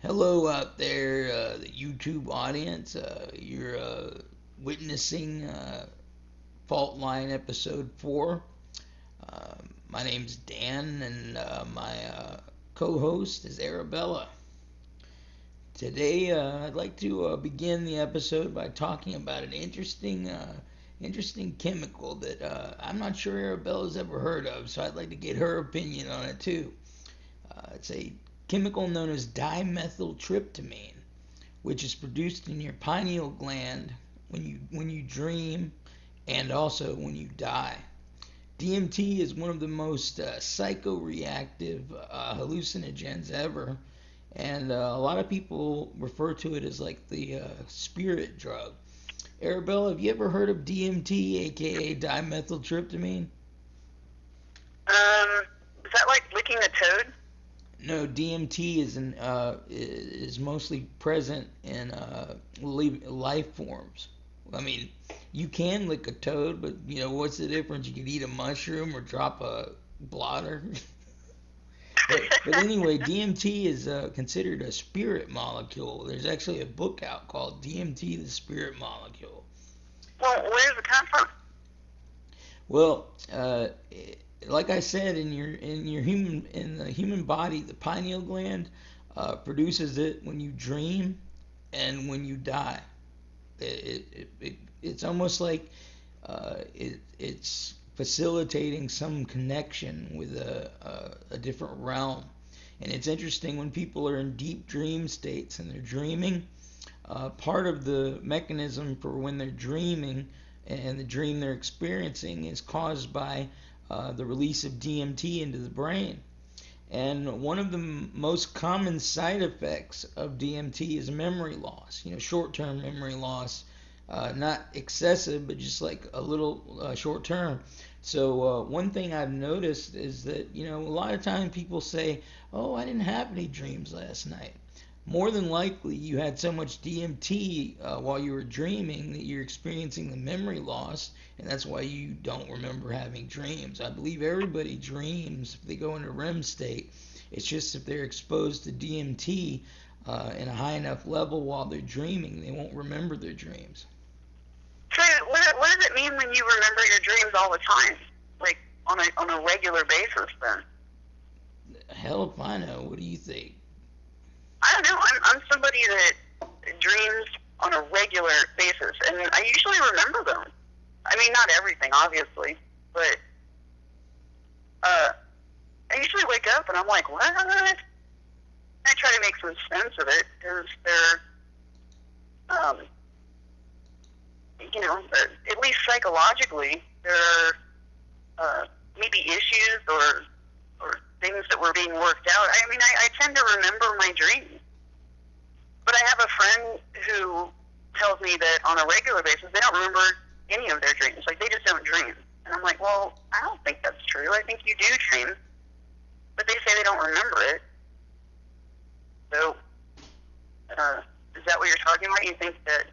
Hello out there, the YouTube audience. You're witnessing Faultline episode 4. Uh, my name's Dan, and my co-host is Arabella. Today, I'd like to begin the episode by talking about an interesting chemical that I'm not sure Arabella's ever heard of, so I'd like to get her opinion on it too. It's a chemical known as dimethyltryptamine, which is produced in your pineal gland when you dream and also when you die. DMT is one of the most psychoreactive hallucinogens ever, and a lot of people refer to it as like the spirit drug. Arabella, have you ever heard of DMT, aka dimethyltryptamine? Is that like licking a toad? No, DMT is mostly present in life forms. I mean, you can lick a toad, but what's the difference? You could eat a mushroom or drop a blotter. But anyway, DMT is considered a spirit molecule. There's actually a book out called DMT, the Spirit Molecule. Well, where does it come from? Well, like I said, in the human body, the pineal gland produces it when you dream and when you die. It's almost like it's facilitating some connection with a different realm. And it's interesting when people are in deep dream states and they're dreaming. Part of the mechanism for when they're dreaming and the dream they're experiencing is caused by the release of DMT into the brain. And one of the most common side effects of DMT is memory loss, short-term memory loss, not excessive, but just like a little short-term. So one thing I've noticed is that, a lot of times people say, oh, I didn't have any dreams last night. More than likely, you had so much DMT while you were dreaming that you're experiencing the memory loss, and that's why you don't remember having dreams. I believe everybody dreams if they go into REM state. It's just if they're exposed to DMT in a high enough level while they're dreaming, they won't remember their dreams. So, what does it mean when you remember your dreams all the time? Like, on a regular basis, then? Hell if I know. What do you think? I don't know. I'm somebody that dreams on a regular basis, and I usually remember them. I mean, not everything, obviously, but I usually wake up and I'm like, what? I try to make some sense of it because they're, at least psychologically, there are maybe issues or things that were being worked out. I mean, I tend to remember my dreams. But I have a friend who tells me that on a regular basis, they don't remember any of their dreams. Like, they just don't dream. And I'm like, well, I don't think that's true. I think you do dream. But they say they don't remember it. So, is that what you're talking about? You think that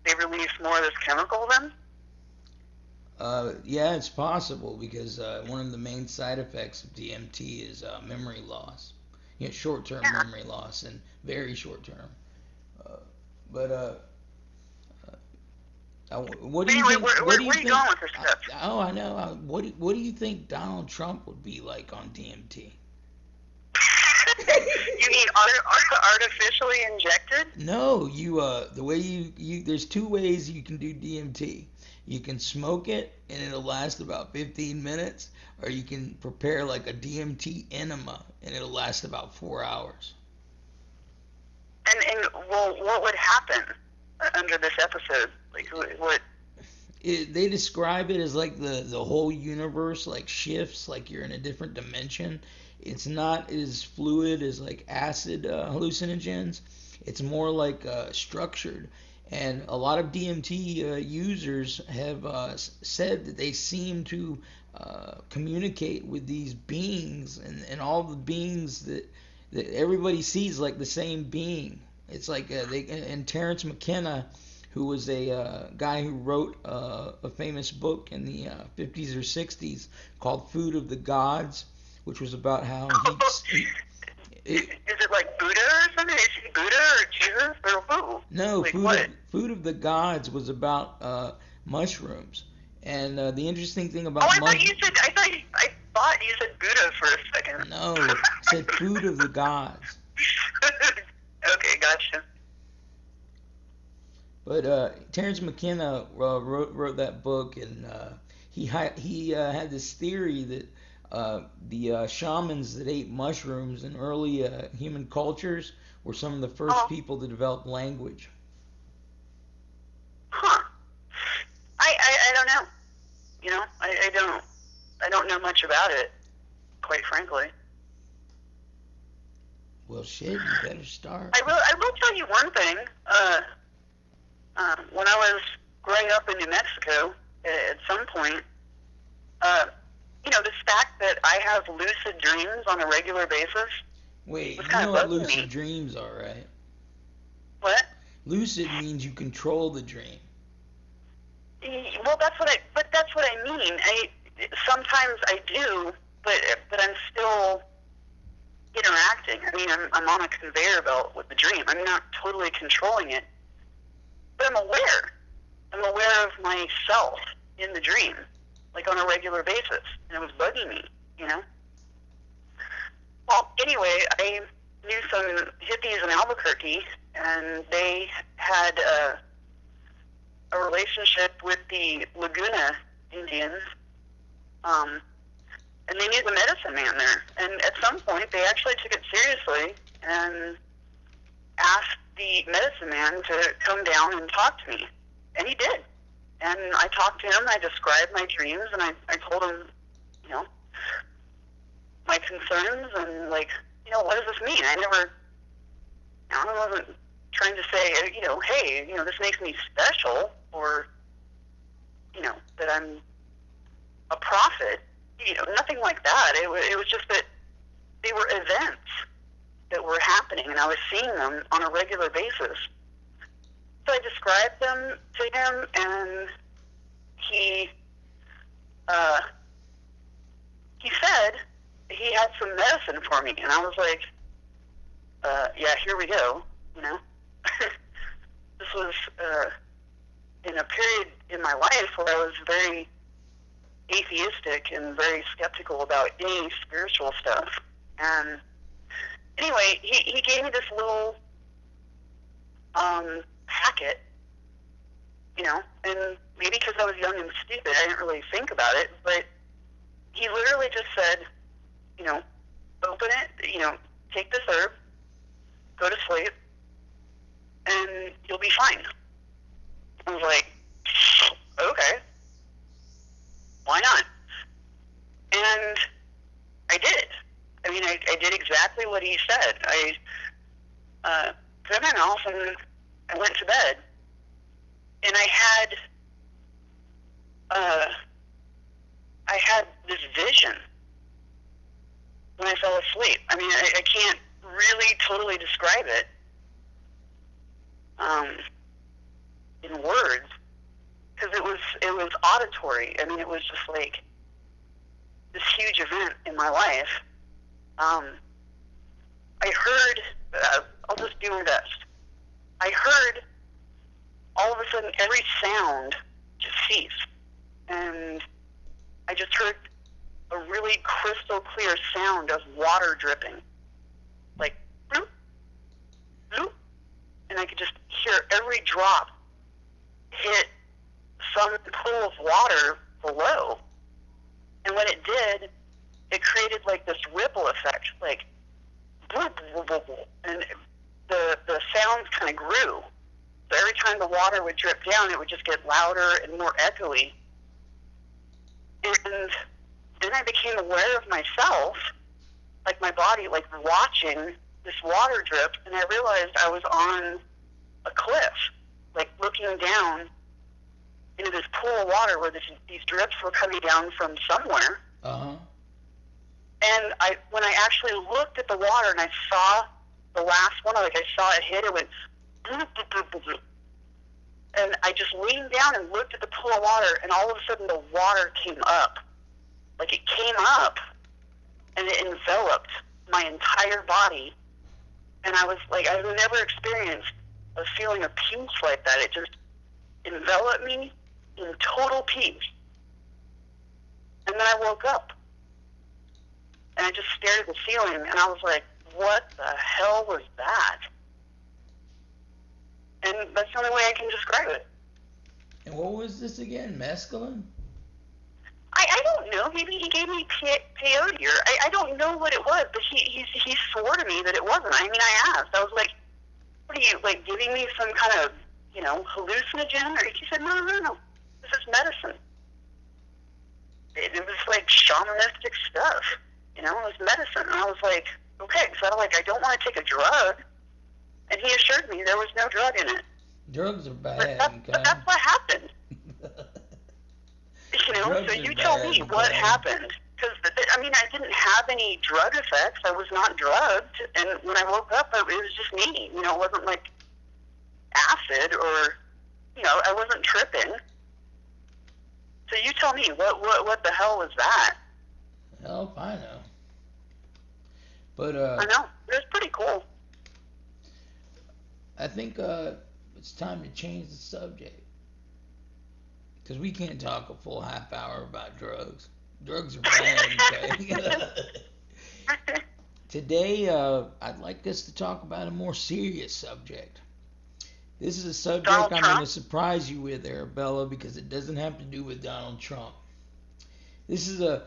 they release more of this chemical then? Yeah, it's possible because one of the main side effects of DMT is memory loss. Short-term Yeah. memory loss and very short-term. Uh, but what do you Anyway, think? where What do you are you think? going with this stuff? I know. What do you think Donald Trump would be like on DMT? You mean artificially injected? No, the way you there's two ways you can do DMT. You can smoke it and it'll last about 15 minutes, or you can prepare like a DMT enema and it'll last about 4 hours. And well, what would happen under this episode? Like, what? They describe it as like the whole universe like shifts, like you're in a different dimension. It's not as fluid as like acid hallucinogens. It's more like structured. And a lot of DMT users have said that they seem to communicate with these beings, and all the beings that everybody sees like the same being. It's like and Terrence McKenna, who was a guy who wrote a famous book in the 50s or 60s called Food of the Gods, which was about how Is it like Buddha or something? No, Like what? Food of the Gods was about mushrooms, and the interesting thing Oh, about I thought you said Buddha for a second. no, it said Food of the Gods. Okay, gotcha. But Terence McKenna wrote that book, and he had this theory that the shamans that ate mushrooms in early human cultures were some of the first Oh, people to develop language. huh. I don't know. You know, I don't know much about it, quite frankly. Well, shit, you better start. I will tell you one thing. When I was growing up in New Mexico, at some point, uh, this fact that I have lucid dreams on a regular basis Wait, was you kind know of what bugging lucid me. dreams are, right? What? Lucid means you control the dream. Well, that's what I mean. Sometimes I do, but I'm still interacting. I mean, I'm on a conveyor belt with the dream. I'm not totally controlling it, but I'm aware. I'm aware of myself in the dream, like on a regular basis, and it was bugging me, you know. Well, anyway, I knew some hippies in Albuquerque, and they had a relationship with the Laguna Indians, and they knew the medicine man there. And at some point, they actually took it seriously and asked the medicine man to come down and talk to me. And he did. And I talked to him, I described my dreams, and I told him, you know, my concerns and, like, what does this mean? I wasn't trying to say, hey, this makes me special, or, that I'm a prophet, nothing like that. It was just that they were events that were happening, and I was seeing them on a regular basis. So I described them to him, and he said he had some medicine for me, and I was like, yeah, here we go, This was in a period in my life where I was very atheistic and very skeptical about any spiritual stuff. And anyway, he gave me this little packet, and maybe because I was young and stupid, I didn't really think about it, but he literally just said, open it, take this herb, go to sleep, and you'll be fine. I was like, okay, why not? And I did. I mean, I did exactly what he said. I put it in my mouth and I went to bed. And I had this vision when I fell asleep. I mean, I can't really totally describe it in words, because it was auditory. I mean, it was just like this huge event in my life. I heard, I'll just do my best. I heard all of a sudden every sound just ceased, and I just heard a really crystal clear sound of water dripping, like bloop, bloop, and I could just hear every drop hit some pool of water below. And when it did, it created like this ripple effect, like bloop, bloop, bloop, bloop. And the sounds kind of grew. So every time the water would drip down, it would just get louder and more echoey. And then I became aware of myself, like my body, like watching this water drip, and I realized I was on a cliff, like looking down into this pool of water where these drips were coming down from somewhere. Uh-huh. And when I actually looked at the water and I saw the last one, like I saw it hit, it went bloop, bloop, bloop, bloop, bloop. And I just leaned down and looked at the pool of water, and all of a sudden the water came up. Like it came up and it enveloped my entire body. And I was like, I've never experienced a a feeling of peace like that. It just enveloped me in total peace. And then I woke up, and I just stared at the ceiling, and I was like, what the hell was that? And that's the only way I can describe it. And what was this again? Mescaline? I don't know. Maybe he gave me peyote, or I don't know what it was, but he swore to me that it wasn't. I mean, I asked. I was like, what are you, like, giving me some kind of, hallucinogen? Or he said, no. This is medicine. It was like shamanistic stuff. It was medicine. And I was like, okay. So I don't want to take a drug. And he assured me there was no drug in it. Drugs are bad. But that's what happened. So you tell me what happened. Because, I didn't have any drug effects. I was not drugged. And when I woke up, it was just me. It wasn't like acid or, I wasn't tripping. So you tell me, what the hell was that? Hell, I know. But, I know. It was pretty cool. I think it's time to change the subject. Because we can't talk a full half hour about drugs. Drugs are bad, okay? Today, I'd like us to talk about a more serious subject. This is a subject I'm going to surprise you with, Arabella, because it doesn't have to do with Donald Trump. This is a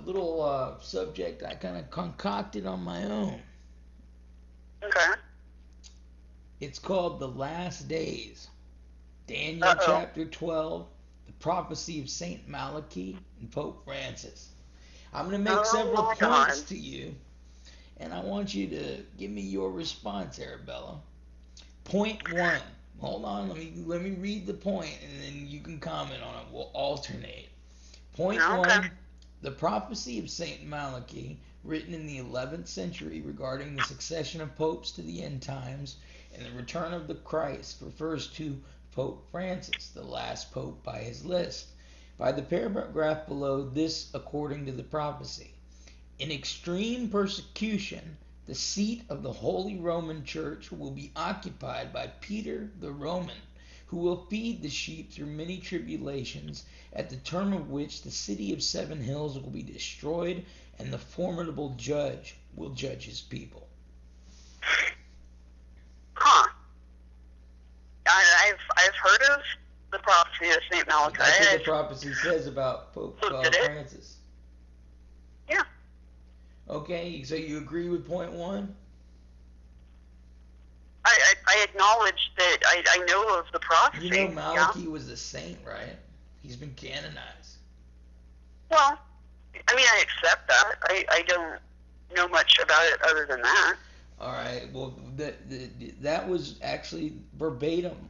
little subject I kind of concocted on my own. Okay. It's called The Last Days. Daniel chapter 12, the prophecy of Saint Malachi and Pope Francis. I'm going to make several points to you, and I want you to give me your response, Arabella. Point 1. Hold on, let me read the point, and then you can comment on it. We'll alternate. Point 1. The prophecy of Saint Malachi, written in the 11th century regarding the succession of popes to the end times and the return of the Christ, refers to Pope Francis, the last pope by his list. By the paragraph below, this according to the prophecy. In extreme persecution, the seat of the Holy Roman Church will be occupied by Peter the Roman, who will feed the sheep through many tribulations, at the term of which the city of 7 hills will be destroyed, and the formidable judge will judge his people. Huh. I've heard of the prophecy of St. Malachi. That's what the prophecy says about Pope Francis. Yeah. Okay, so you agree with point 1? I acknowledge that I know of the prophecy. You know Malachi was a saint, right? He's been canonized. Well, I accept that. I don't know much about it other than that. All right. Well, that was actually verbatim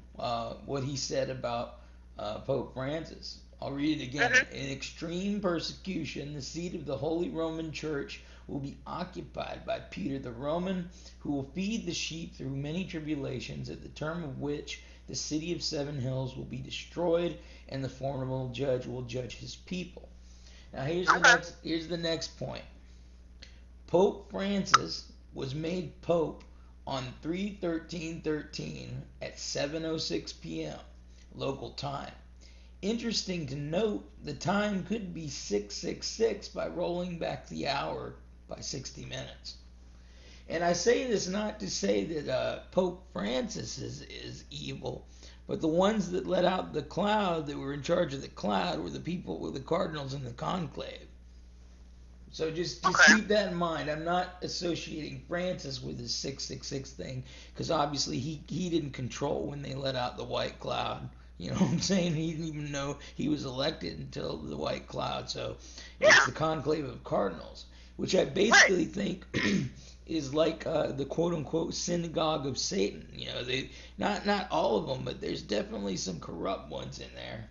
what he said about Pope Francis. I'll read it again. Mm-hmm. In extreme persecution, the seat of the Holy Roman Church will be occupied by Peter the Roman, who will feed the sheep through many tribulations, at the term of which the city of 7 hills will be destroyed, and the formidable judge will judge his people. Now here's the next point. Pope Francis was made Pope on 3/13/13 at 7:06 p.m. local time. Interesting to note, the time could be 666 by rolling back the hour by 60 minutes. And I say this not to say that Pope Francis is evil, but the ones that let out the cloud, that were in charge of the cloud, were the cardinals in the conclave. So just keep that in mind. I'm not associating Francis with his 666 thing, because obviously he didn't control when they let out the white cloud. You know what I'm saying? He didn't even know he was elected until the white cloud. So it's the conclave of cardinals, which I basically think is like the quote-unquote synagogue of Satan. They not all of them, but there's definitely some corrupt ones in there.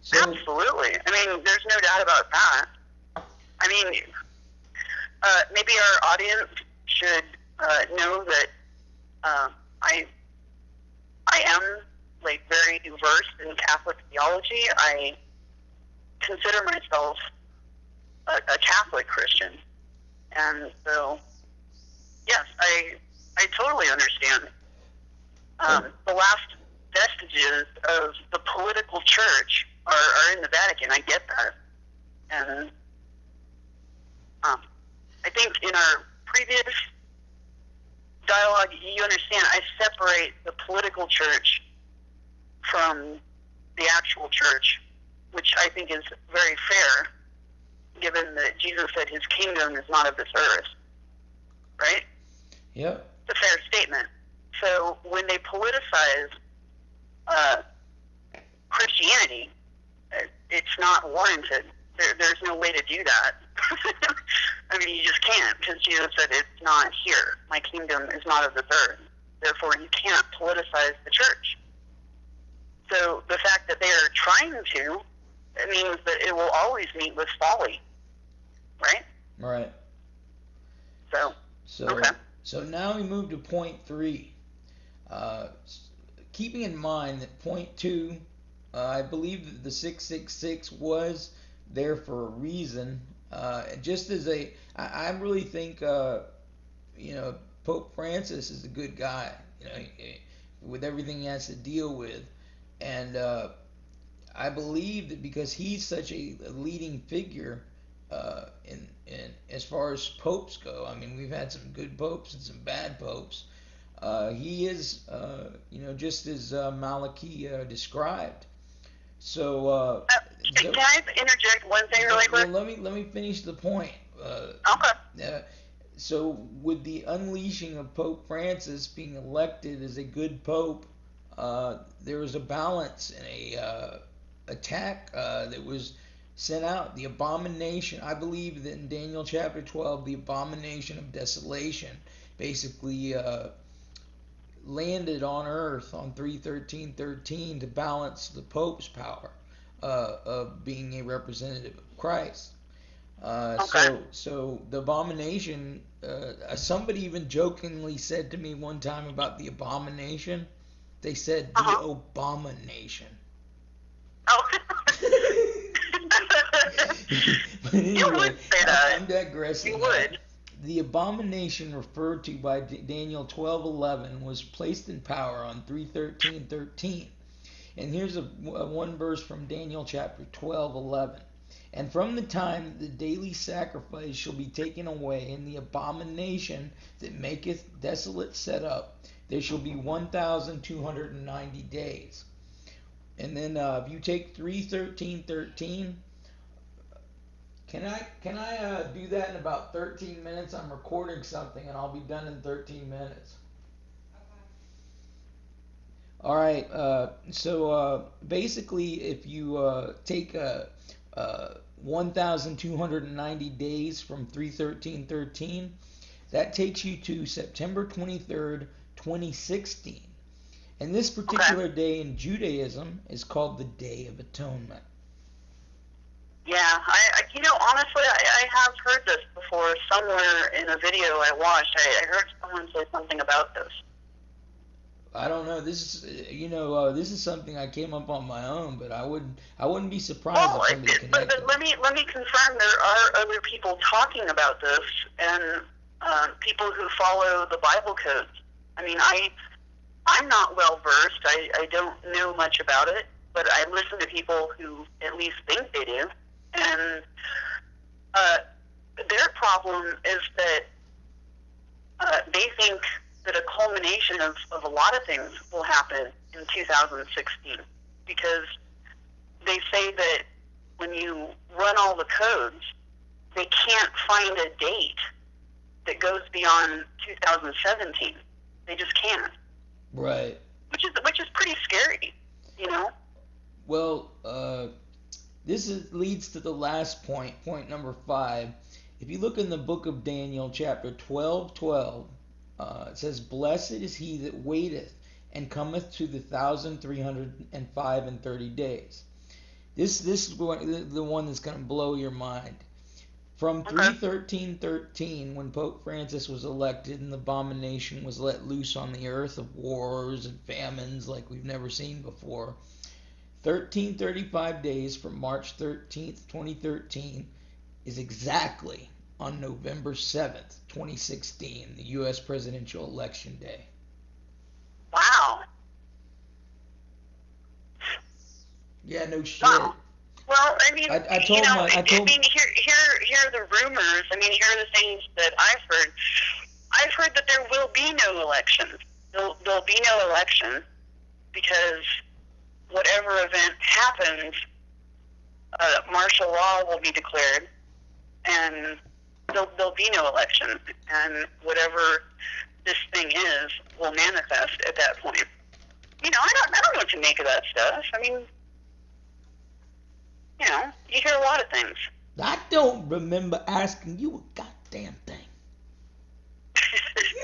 So, absolutely. There's no doubt about that. Maybe our audience should know that I am very versed in Catholic theology. I consider myself a Catholic Christian, and so yes, I totally understand. The last vestiges of the political church are in the Vatican. I get that. And I think in our previous dialogue, you understand, I separate the political church from the actual church, which I think is very fair, given that Jesus said his kingdom is not of this earth. Right? Yep. It's a fair statement. So when they politicize Christianity, it's not warranted. There's no way to do that. I mean, you just can't, because Jesus said it's not here. My kingdom is not of this earth. Therefore, you can't politicize the church. So the fact that they are trying to, it means that it will always meet with folly. Right? Right. Okay. So now we move to point 3. Keeping in mind that point 2, I believe that the 666 was there for a reason. Just as I really think, Pope Francis is a good guy, with everything he has to deal with. And I believe that because he's such a leading figure, in as far as popes go, I mean, we've had some good popes and some bad popes. He is, just as Malachi described. So, can I interject one thing really quick? Well, let me finish the point. Okay. So, with the unleashing of Pope Francis being elected as a good pope, there was a balance and a attack that was sent out. The abomination, I believe that in Daniel chapter 12, the abomination of desolation basically landed on earth on 3:13:13 to balance the Pope's power of being a representative of Christ. So the abomination, somebody even jokingly said to me one time about the abomination, they said the Obama-nation. Oh. But anyway, you would say that. I'm digressing. You would. The abomination referred to by Daniel 12:11 was placed in power on 3:13:13. And here's one verse from Daniel chapter 12:11. And from the time the daily sacrifice shall be taken away, and the abomination that maketh desolate set up, there shall be 1,290 days. And then if you take 3:13:13, can I do that in about 13 minutes? I'm recording something, and I'll be done in 13 minutes. All right. So basically, if you take 1,290 days from 3:13:13, that takes you to September 23rd, 2016. And this particular day in Judaism is called the Day of Atonement. Yeah, honestly, I have heard this before somewhere in a video I watched. I heard someone say something about this. I don't know. This is, this is something I came up on my own, but I wouldn't be surprised if somebody connected. But let me confirm there are other people talking about this, and people who follow the Bible codes. I mean, I'm not well versed. I don't know much about it, but I listen to people who at least think they do. And their problem is that they think that a culmination of a lot of things will happen in 2016, because they say that when you run all the codes, they can't find a date that goes beyond 2017. They just can't. Right. Which is pretty scary, Well, leads to the last point number 5. If you look in the book of Daniel, chapter 12:12, it says, "Blessed is he that waiteth, and cometh to the 1,305 and 30 days." This is the one that's going to blow your mind. From 3:13:13, when Pope Francis was elected and the abomination was let loose on the earth of wars and famines like we've never seen before, 1335 days from March 13th, 2013 is exactly on November 7th, 2016, the U.S. presidential election day. Wow. Yeah, no shit. Wow. Well, I mean, I told I mean, here are the rumors. I mean, here are the things that I've heard. I've heard that there will be no election. There'll be no election because whatever event happens, martial law will be declared, and there'll be no election, and whatever this thing is will manifest at that point. I don't know what to make of that stuff. I mean, you hear a lot of things. I don't remember asking you a goddamn thing.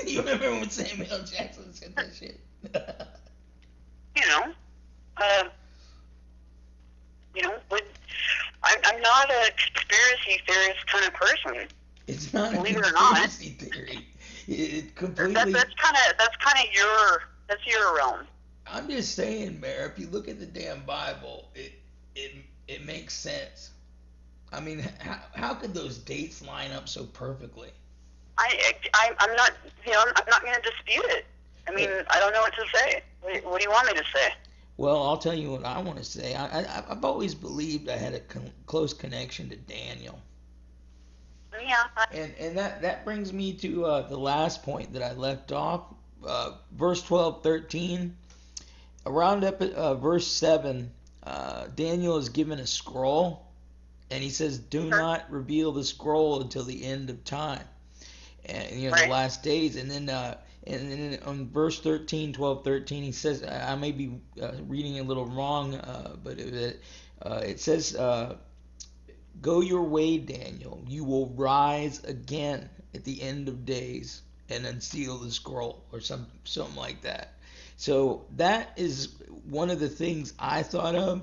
You remember when Samuel L. Jackson said that shit? But I'm not a conspiracy theorist kind of person. It's not Believe a it or not. conspiracy theory. It completely. That's kind of your realm. I'm just saying, Mayor. If you look at the damn Bible, it makes sense. I mean, how could those dates line up so perfectly? I'm not I'm not going to dispute it. I mean, I don't know what to say. What do you want me to say? Well, I'll tell you what I want to say. I've always believed I had a close connection to Daniel. Yeah. And that brings me to the last point that I left off. Verse 12, 13. Around verse 7, Daniel is given a scroll, and he says, "Do not reveal the scroll until the end of time," and the last days. And then on verse 13, 12, 13, he says, I may be reading a little wrong, but it says, "Go your way, Daniel. You will rise again at the end of days and unseal the scroll," or something like that. So that is one of the things I thought of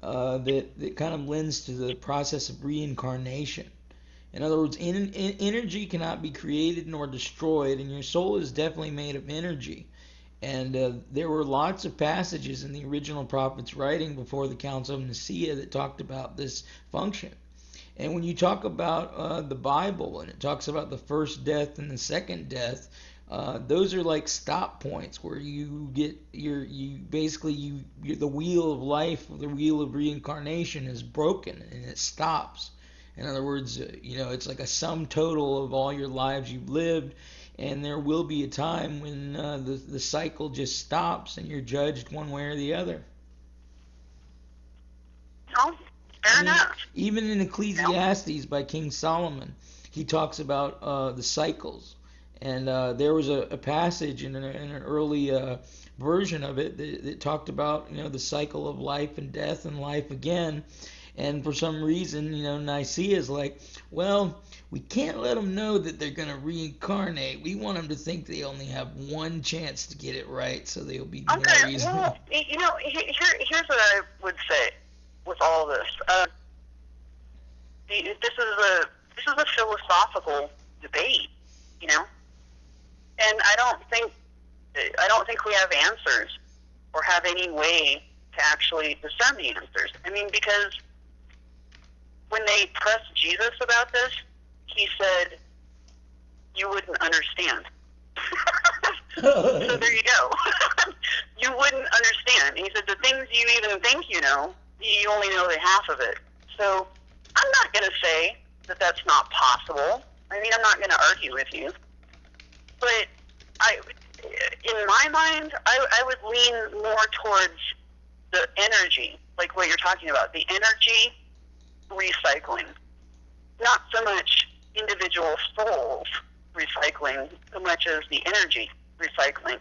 that kind of lends to the process of reincarnation. In other words, energy cannot be created nor destroyed, and your soul is definitely made of energy. And there were lots of passages in the original prophet's writing before the Council of Nicaea that talked about this function. And when you talk about the Bible, and it talks about the first death and the second death, those are like stop points where you get the wheel of life, the wheel of reincarnation is broken and it stops. In other words, it's like a sum total of all your lives you've lived, and there will be a time when the cycle just stops and you're judged one way or the other. No, fair enough. Even in Ecclesiastes by King Solomon, he talks about the cycles. And there was a passage in an early version of it that talked about the cycle of life and death and life again. And for some reason, Nicaea is like, well, we can't let them know that they're going to reincarnate. We want them to think they only have one chance to get it right, so they'll be more reasonable. Well, here's what I would say with all this. This is a philosophical debate, and I don't think we have answers or have any way to actually discern the answers. I mean, because when they pressed Jesus about this, he said, "You wouldn't understand." So there you go. You wouldn't understand. He said, "The things you even think you know, you only know the half of it." So I'm not going to say that that's not possible. I mean, I'm not going to argue with you. But in my mind, I would lean more towards the energy, like what you're talking about, the energy recycling. Not so much individual souls recycling, so much as the energy recycling.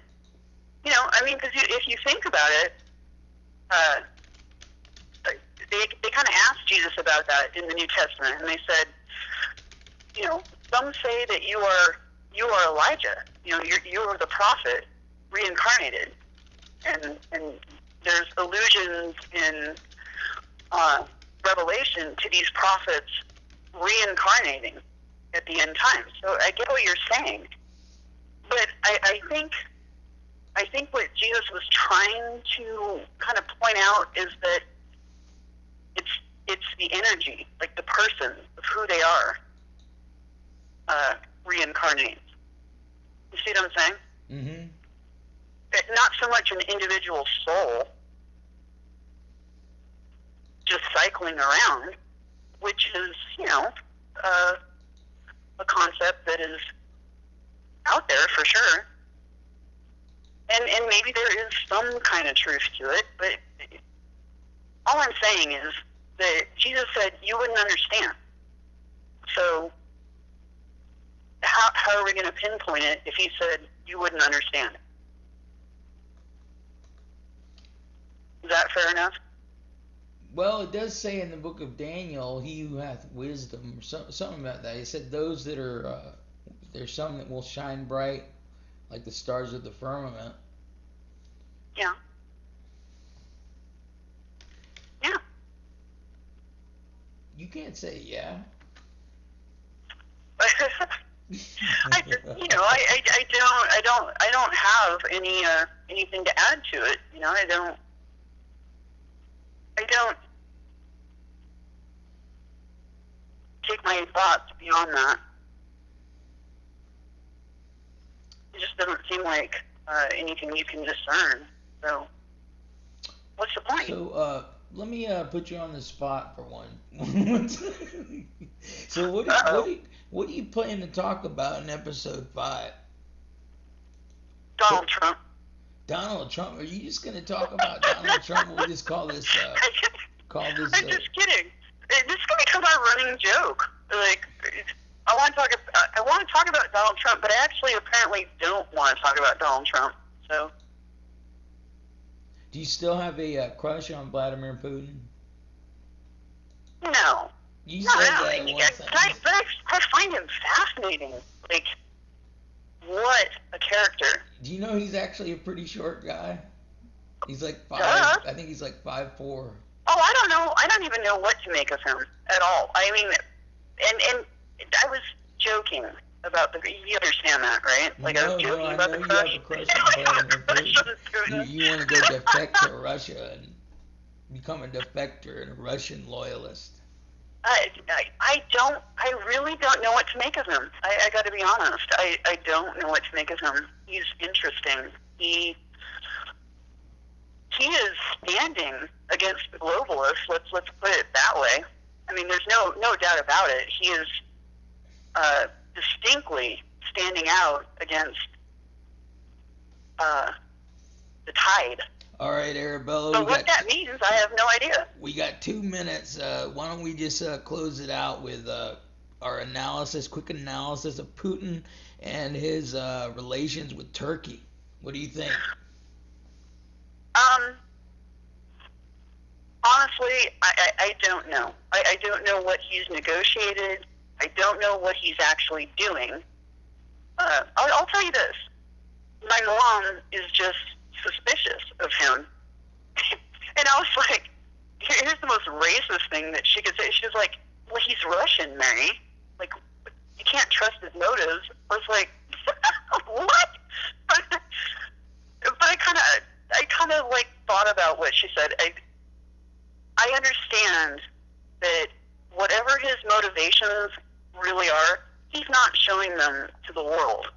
I mean, because if you think about it, they kind of asked Jesus about that in the New Testament, and they said, some say that you are Elijah. You are the prophet reincarnated, and there's allusions in Revelation to these prophets reincarnating at the end times. So I get what you're saying, but I think what Jesus was trying to kind of point out is that it's the energy, like the person of who they are, reincarnates. You see what I'm saying? Mm-hmm. Not so much an individual soul. just cycling around, which is, a concept that is out there for sure. And maybe there is some kind of truth to it, but all I'm saying is that Jesus said you wouldn't understand. So how are we going to pinpoint it if he said you wouldn't understand? Is that fair enough? Well, it does say in the book of Daniel, he who hath wisdom, or something about that. He said those that are, there's some that will shine bright like the stars of the firmament. Yeah. Yeah. You can't say yeah. I don't have anything to add to it. I don't take my thoughts beyond that. It just doesn't seem like anything you can discern. So, what's the point? So, let me put you on the spot for one. So, what do you plan to talk about in episode 5? Donald Trump. Donald Trump? Are you just going to talk about Donald Trump? We'll just call this. I'm just kidding. This is going to become our running joke. Like, I want to talk about Donald Trump, but I actually apparently don't want to talk about Donald Trump. So. Do you still have a crush on Vladimir Putin? No. You said that once. I find him fascinating. Like, what a character. Do you know he's actually a pretty short guy? He's like 5. I think he's like 5'4". Oh, I don't know. I don't even know what to make of him at all. I mean, and I was joking about you understand that, right? Like, I was joking about the crush. You have a crush on Vladimir Putin. You want to go defect to Russia and become a defector and a Russian loyalist. I really don't know what to make of him. I got to be honest. I don't know what to make of him. He's interesting. He is standing against the globalists. Let's put it that way. I mean, there's no doubt about it. He is distinctly standing out against the tide. All right, Arabella. So what that means, I have no idea. We got 2 minutes. Why don't we just close it out with our quick analysis of Putin and his relations with Turkey. What do you think? Honestly, I don't know. I don't know what he's negotiated. I don't know what he's actually doing. I'll tell you this. My mom is just suspicious of him. And I was like, here's the most racist thing that she could say. She was like, well, he's Russian, Mary. Like, you can't trust his motives. I was like, what? But I kind of like thought about what she said. I understand that whatever his motivations really are, he's not showing them to the world.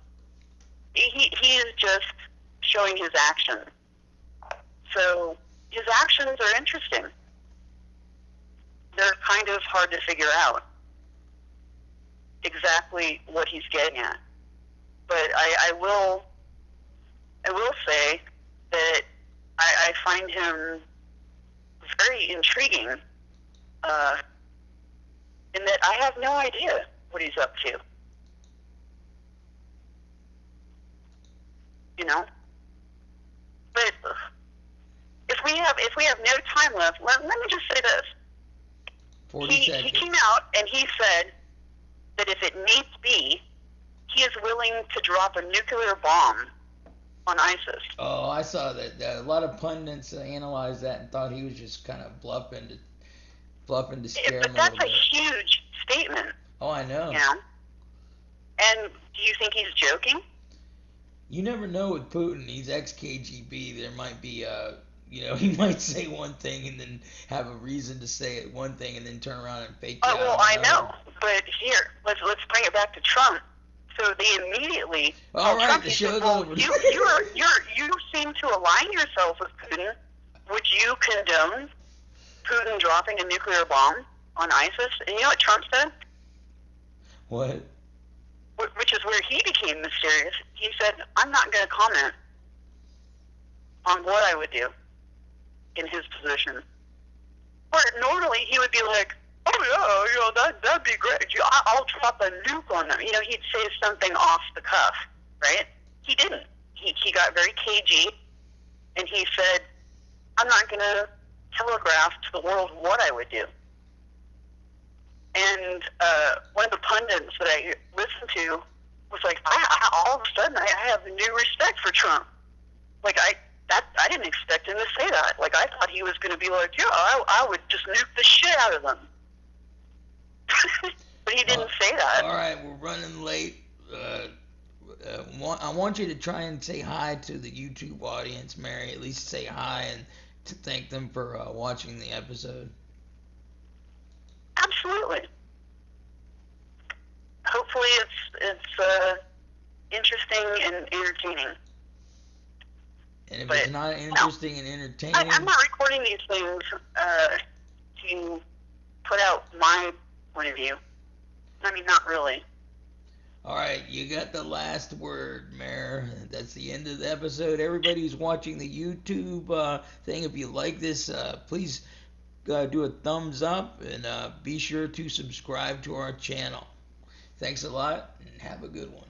He is just showing his actions. So his actions are interesting. They're kind of hard to figure out exactly what he's getting at. But I will say that I find him very intriguing in that I have no idea what he's up to. But if we have no time left, let me just say this. 40 seconds. He came out and he said that if it needs be, he is willing to drop a nuclear bomb on ISIS. Oh, I saw that. A lot of pundits analyzed that and thought he was just kind of bluffing to scare them. But that's a huge statement. Oh, I know. And do you think he's joking? You never know with Putin. He's ex-KGB. There might be, he might say one thing and then have a reason to say it one thing and then turn around and fake it out. Well, I know. But here, let's bring it back to Trump. So they immediately. All right, Trump the show's said, over. You seem to align yourself with Putin. Would you condone Putin dropping a nuclear bomb on ISIS, and you know what Trump said? What? Which is where he became mysterious. He said, I'm not going to comment on what I would do in his position. Where normally he would be like, oh yeah, you know, that'd be great. I'll drop a nuke on them. You know, he'd say something off the cuff, right? He didn't. He got very cagey, and he said, I'm not going to telegraph to the world what I would do. And one of the pundits that I listened to was like, all of a sudden I have new respect for Trump. Like, I didn't expect him to say that. Like, I thought he was going to be like, yeah, I would just nuke the shit out of them. But he didn't say that. All right, we're running late. I want you to try and say hi to the YouTube audience, Mary. At least say hi and to thank them for watching the episode. Absolutely. Hopefully it's interesting and entertaining. And if it's not interesting and entertaining... I'm not recording these things to put out my point of view. I mean, not really. All right, you got the last word, Mayor. That's the end of the episode. Everybody who's watching the YouTube thing, if you like this, please do a thumbs up and be sure to subscribe to our channel. Thanks a lot and have a good one.